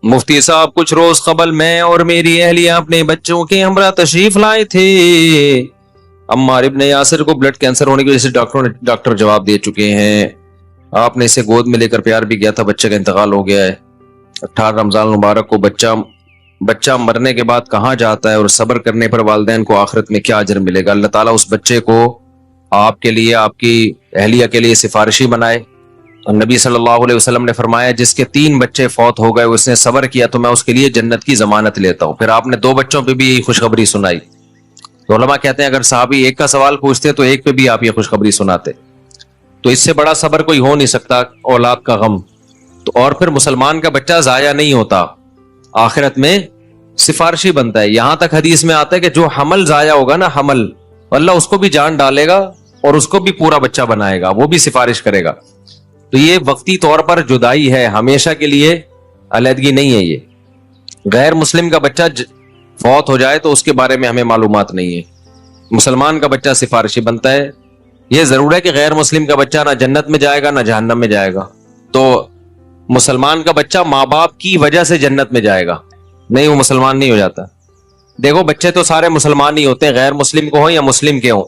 مفتی صاحب کچھ روز قبل میں اور میری اہلیہ اپنے بچوں کے ہمراہ تشریف لائے تھے. عمار ابن یاسر کو بلڈ کینسر ہونے کی وجہ سے ڈاکٹر جواب دے چکے ہیں. آپ نے اسے گود میں لے کر پیار بھی کیا تھا, بچے کا انتقال ہو گیا ہے. 18 رمضان مبارک کو بچہ مرنے کے بعد کہاں جاتا ہے, اور صبر کرنے پر والدین کو آخرت میں کیا اجر ملے گا؟ اللہ تعالیٰ اس بچے کو آپ کے لیے, آپ کی اہلیہ کے لیے سفارشی بنائے. اور نبی صلی اللہ علیہ وسلم نے فرمایا جس کے 3 بچے فوت ہو گئے, اس نے صبر کیا تو میں اس کے لیے جنت کی ضمانت لیتا ہوں. پھر آپ نے 2 بچوں پہ بھی یہی خوشخبری سنائی. تو علماء کہتے ہیں اگر صحابی ایک کا سوال پوچھتے تو ایک پہ بھی آپ یہ خوشخبری سناتے. تو اس سے بڑا صبر کوئی ہو نہیں سکتا, اولاد کا غم. تو اور پھر مسلمان کا بچہ ضائع نہیں ہوتا, آخرت میں سفارشی بنتا ہے. یہاں تک حدیث میں آتا ہے کہ جو حمل ضائع ہوگا نا, حمل, اللہ اس کو بھی جان ڈالے گا اور اس کو بھی پورا بچہ بنائے گا, وہ بھی سفارش کرے گا. تو یہ وقتی طور پر جدائی ہے, ہمیشہ کے لیے علیحدگی نہیں ہے. یہ غیر مسلم کا بچہ فوت ہو جائے تو اس کے بارے میں ہمیں معلومات نہیں ہے. مسلمان کا بچہ سفارشی بنتا ہے. یہ ضرور ہے کہ غیر مسلم کا بچہ نہ جنت میں جائے گا نہ جہنم میں جائے گا. تو مسلمان کا بچہ ماں باپ کی وجہ سے جنت میں جائے گا, نہیں وہ مسلمان نہیں ہو جاتا. دیکھو بچے تو سارے مسلمان نہیں ہوتے, غیر مسلم کو ہوں یا مسلم کے ہوں.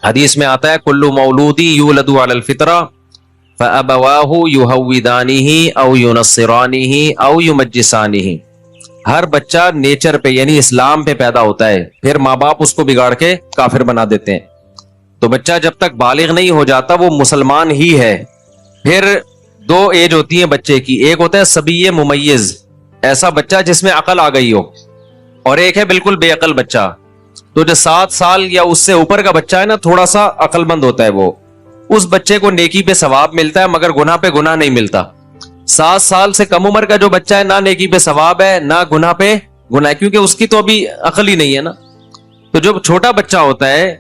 حدیث میں آتا ہے کل مولودی یولد علی الفطرہ فابواہ یہودانہ او ینصرانہ او یمجسانہ. ہر بچہ نیچر پہ یعنی اسلام پہ پیدا ہوتا ہے, پھر ماں باپ اس کو بگاڑ کے کافر بنا دیتے ہیں. تو بچہ جب تک بالغ نہیں ہو جاتا وہ مسلمان ہی ہے. پھر 2 ایج ہوتی ہیں بچے کی, ایک ہوتا ہے صبی ممیز, ایسا بچہ جس میں عقل آ گئی ہو, اور ایک ہے بالکل بے عقل بچہ. تو جو 7 سال یا اس سے اوپر کا بچہ ہے نا, تھوڑا سا عقل مند ہوتا ہے, وہ اس بچے کو نیکی پہ ثواب ملتا ہے مگر گناہ پہ گناہ نہیں ملتا. 7 سال سے کم عمر کا جو بچہ ہے نہ نیکی پہ ثواب ہے نہ گناہ پہ گناہ, کیونکہ اس کی تو ابھی عقل ہی نہیں ہے نا. تو جو چھوٹا بچہ ہوتا ہے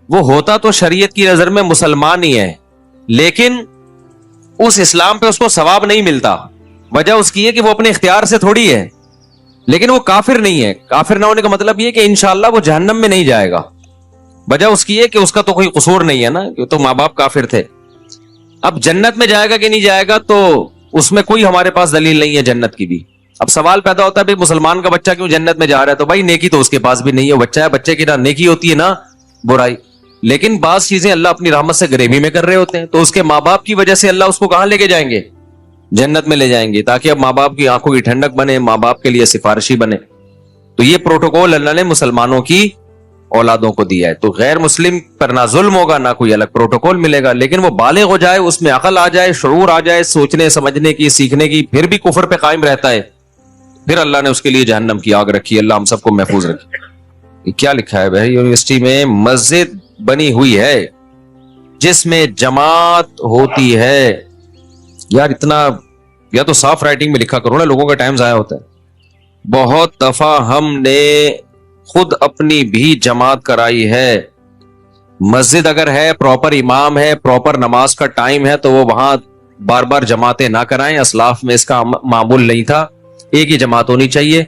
وہ ہوتا تو شریعت کی نظر میں مسلمان ہی ہے, لیکن اس اسلام پہ اس کو ثواب نہیں ملتا. وجہ اس کی ہے کہ وہ اپنے اختیار سے تھوڑی ہے, لیکن وہ کافر نہیں ہے. کافر نہ ہونے کا مطلب یہ کہ انشاءاللہ وہ جہنم میں نہیں جائے گا. وجہ اس کی ہے کہ اس کا تو کوئی قصور نہیں ہے نا, کہ تو ماں باپ کافر تھے. اب جنت میں جائے گا کہ نہیں جائے گا تو اس میں کوئی ہمارے پاس دلیل نہیں ہے جنت کی بھی. اب سوال پیدا ہوتا ہے بھائی مسلمان کا بچہ کیوں جنت میں جا رہا ہے؟ تو بھائی نیکی تو اس کے پاس بھی نہیں ہے, وہ بچہ ہے, بچے کی نہ نیکی ہوتی ہے نہ برائی. لیکن بعض چیزیں اللہ اپنی رحمت سے غریبی میں کر رہے ہوتے ہیں, تو اس کے ماں باپ کی وجہ سے اللہ اس کو کہاں لے کے جائیں گے؟ جنت میں لے جائیں گے, تاکہ اب ماں باپ کی آنکھوں کی ٹھنڈک بنے, ماں باپ کے لیے سفارشی بنے. تو یہ پروٹوکول اللہ نے مسلمانوں کی اولادوں کو دیا ہے. تو غیر مسلم پر نہ ظلم ہوگا نہ کوئی الگ پروٹوکول ملے گا, لیکن وہ بالغ ہو جائے, اس میں عقل آ جائے, شعور آ جائے, سوچنے سمجھنے کی, سیکھنے کی, پھر بھی کفر پہ قائم رہتا ہے, پھر اللہ نے اس کے لیے جہنم کی آگ رکھی. اللہ ہم سب کو محفوظ رکھے. یہ کیا لکھا ہے بھائی؟ یونیورسٹی میں مسجد بنی ہوئی ہے جس میں جماعت ہوتی ہے. یار اتنا یا تو صاف رائٹنگ میں لکھا کرو نا, لوگوں کا ٹائم ضائع ہوتا ہے. بہت دفعہ ہم نے خود اپنی بھی جماعت کرائی ہے. مسجد اگر ہے, پراپر امام ہے, پراپر نماز کا ٹائم ہے, تو وہ وہاں بار بار جماعتیں نہ کرائیں. اسلاف میں اس کا معمول نہیں تھا, ایک ہی جماعت ہونی چاہیے.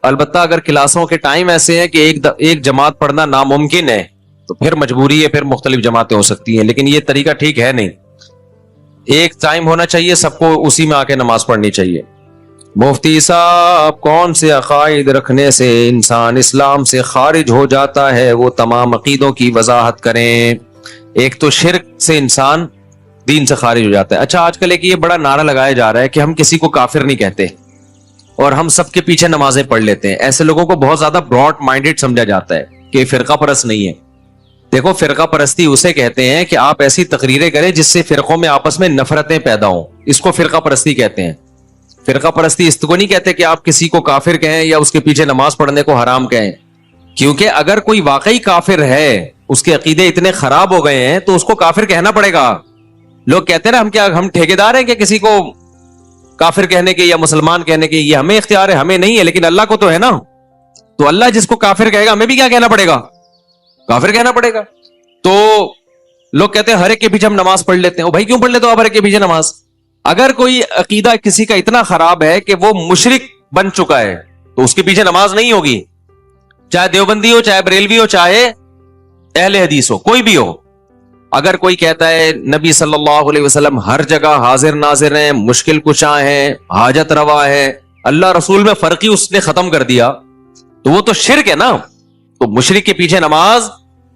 البتہ اگر کلاسوں کے ٹائم ایسے ہیں کہ ایک جماعت پڑھنا ناممکن ہے تو پھر مجبوری ہے, پھر مختلف جماعتیں ہو سکتی ہیں, لیکن یہ طریقہ ٹھیک ہے نہیں. ایک ٹائم ہونا چاہیے, سب کو اسی میں آ کے نماز پڑھنی چاہیے. مفتی صاحب کون سے عقائد رکھنے سے انسان اسلام سے خارج ہو جاتا ہے, وہ تمام عقیدوں کی وضاحت کریں. ایک تو شرک سے انسان دین سے خارج ہو جاتا ہے. اچھا آج کل ایک یہ بڑا نعرہ لگایا جا رہا ہے کہ ہم کسی کو کافر نہیں کہتے اور ہم سب کے پیچھے نمازیں پڑھ لیتے ہیں. ایسے لوگوں کو بہت زیادہ براڈ مائنڈڈ سمجھا جاتا ہے کہ فرقہ پرست نہیں ہے. دیکھو فرقہ پرستی اسے کہتے ہیں کہ آپ ایسی تقریریں کریں جس سے فرقوں میں آپس میں نفرتیں پیدا ہوں, اس کو فرقہ پرستی کہتے ہیں. فرقہ پرستی اس کو نہیں کہتے کہ آپ کسی کو کافر کہیں یا اس کے پیچھے نماز پڑھنے کو حرام کہیں, کیونکہ اگر کوئی واقعی کافر ہے, اس کے عقیدے اتنے خراب ہو گئے ہیں تو اس کو کافر کہنا پڑے گا. لوگ کہتے ہیں نا ہم ٹھیکیدار ہیں کہ کسی کو کافر کہنے کے یا مسلمان کہنے کے, یہ ہمیں اختیار ہے, ہمیں نہیں ہے, لیکن اللہ کو تو ہے نا. تو اللہ جس کو کافر کہے گا ہمیں بھی کیا کہنا پڑے گا؟ کافر کہنا پڑے گا. تو لوگ کہتے ہیں ہر ایک کے پیچھے ہم نماز پڑھ لیتے ہیں. بھائی کیوں پڑھ لیتے ہو آپ ہر ایک کے پیچھے نماز؟ اگر کوئی عقیدہ کسی کا اتنا خراب ہے کہ وہ مشرک بن چکا ہے تو اس کے پیچھے نماز نہیں ہوگی, چاہے دیوبندی ہو, چاہے بریلوی ہو, چاہے اہل حدیث ہو, کوئی بھی ہو. اگر کوئی کہتا ہے نبی صلی اللہ علیہ وسلم ہر جگہ حاضر ناظر ہیں, مشکل کشا ہیں, حاجت روا ہے, اللہ رسول میں فرق ہی اس نے ختم کر دیا تو وہ تو شرک ہے نا. تو مشرک کے پیچھے نماز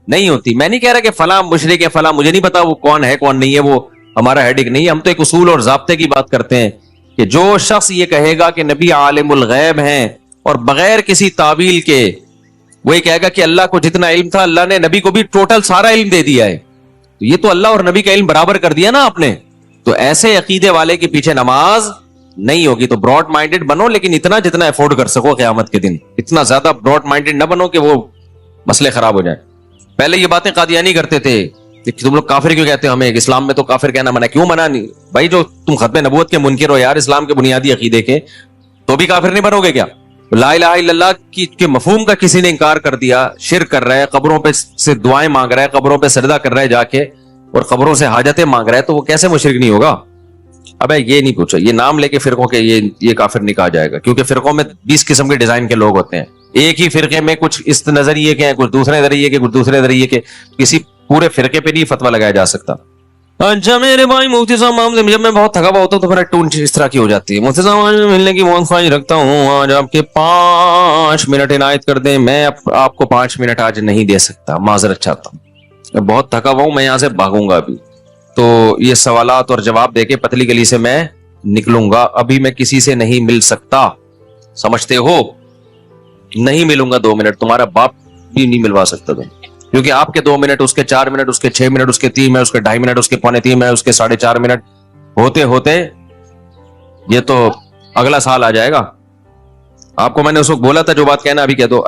نہیں ہوتی. میں نہیں کہہ رہا کہ فلاں مشرک ہے فلاں, مجھے نہیں پتا وہ کون ہے کون نہیں ہے, وہ ہمارا ہیڈک نہیں ہے. ہم تو ایک اصول اور ضابطے کی بات کرتے ہیں کہ جو شخص یہ کہے گا کہ نبی عالم الغیب ہیں اور بغیر کسی تعویل کے وہ یہ کہے گا کہ اللہ کو جتنا علم تھا اللہ نے نبی کو بھی ٹوٹل سارا علم دے دیا ہے, تو یہ تو اللہ اور نبی کا علم برابر کر دیا نا آپ نے. تو ایسے عقیدے والے کے پیچھے نماز نہیں ہوگی. تو براڈ مائنڈڈ بنو, لیکن اتنا جتنا افورڈ کر سکو قیامت کے دن. اتنا زیادہ براڈ مائنڈڈ نہ بنو کہ وہ مسئلے خراب ہو جائیں. پہلے یہ باتیں قادیانی کرتے تھے کہ تم لوگ کافر کیوں کہتے ہو ہمیں, اسلام میں تو کافر کہنا منع. کیوں منع نہیں بھائی؟ جو تم ختم نبوت کے منکر ہو یار, اسلام کے بنیادی عقیدے کے, تو بھی کافر نہیں بنو گے کیا؟ لا الہ الا اللہ کی کے مفہوم کا کسی نے انکار کر دیا, شرک کر رہا ہے, قبروں پہ سے دعائیں مانگ رہا ہے, قبروں پہ سجدہ کر رہا ہے جا کے, اور قبروں سے حاجتیں مانگ رہا ہے, تو وہ کیسے مشرک نہیں ہوگا؟ ابے یہ نہیں پوچھا, یہ نام لے کے فرقوں کے یہ کافر نہیں کہا جائے گا, کیونکہ فرقوں میں 20 قسم کے ڈیزائن کے لوگ ہوتے ہیں. ایک ہی فرقے میں کچھ اس نظریے کے ہیں, کچھ دوسرے نظریے کے, کچھ دوسرے نظریے کے, کسی پورے فرقے پہ نہیں فتویٰ لگایا جا سکتا. اچھا میرے بھائی مفتی صاحب, جب میں بہت تھکا ہوا ہوتا ہوں تو پھر ٹون اس طرح کی ہو جاتی ہے. مفتی صاحب آج ملنے کی بہت خواہش رکھتا ہوں, آج آپ کے 5 منٹ عنایت کر دیں. میں آپ کو 5 منٹ آج نہیں دے سکتا, معذرت چاہتا ہوں, میں بہت تھکا ہوا ہوں, میں یہاں سے بھاگوں گا ابھی. تو یہ سوالات اور جواب دے کے پتلی گلی سے میں نکلوں گا. ابھی میں کسی سے نہیں مل سکتا, سمجھتے ہو؟ نہیں ملوں گا 2 منٹ, تمہارا باپ بھی نہیں ملوا سکتا تم, کیونکہ آپ کے 2 منٹ, اس کے 4 منٹ, اس کے 6 منٹ, اس کے 3 منٹ, اس کے 2.5 منٹ, اس کے 2.25 منٹ, اس کے 4.5 منٹ ہوتے ہوتے یہ تو اگلا سال آ جائے گا. آپ کو میں نے اس وقت بولا تھا جو بات کہنا ابھی کہہ دو.